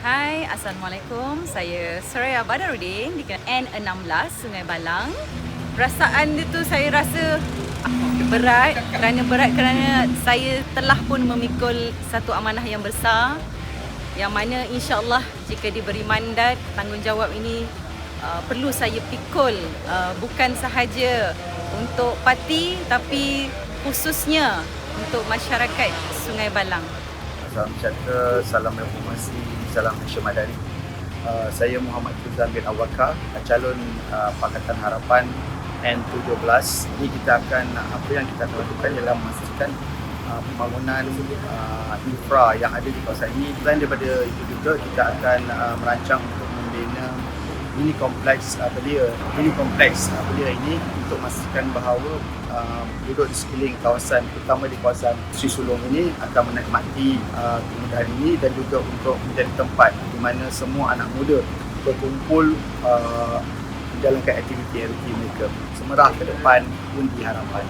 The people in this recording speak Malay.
Hai, Assalamualaikum. Saya Soraya Badarudin di N16 Sungai Balang. Perasaan dia tu saya rasa berat kerana saya telah pun memikul satu amanah yang besar, yang mana insya-Allah jika diberi mandat, tanggungjawab ini perlu saya pikul, bukan sahaja untuk parti tapi khususnya untuk masyarakat Sungai Balang. Salam sejahtera, salam reformasi, salam Malaysia Madani. Saya Muhammad Tuzan bin Awaka, calon Pakatan Harapan N17. Ini kita akan, apa yang kita akan lakukan ialah memastikan pembangunan infra yang ada di kawasan ini. Selain daripada itu juga, kita akan merancang untuk membina mini kompleks belia ini untuk memastikan bahawa penduduk di sekeliling kawasan, terutama di kawasan Sri Sulong ini akan menikmati kemudahan ini, dan juga untuk menjadi tempat di mana semua anak muda berkumpul menjalankan aktiviti mereka. Semerah ke depan, pundi harapan.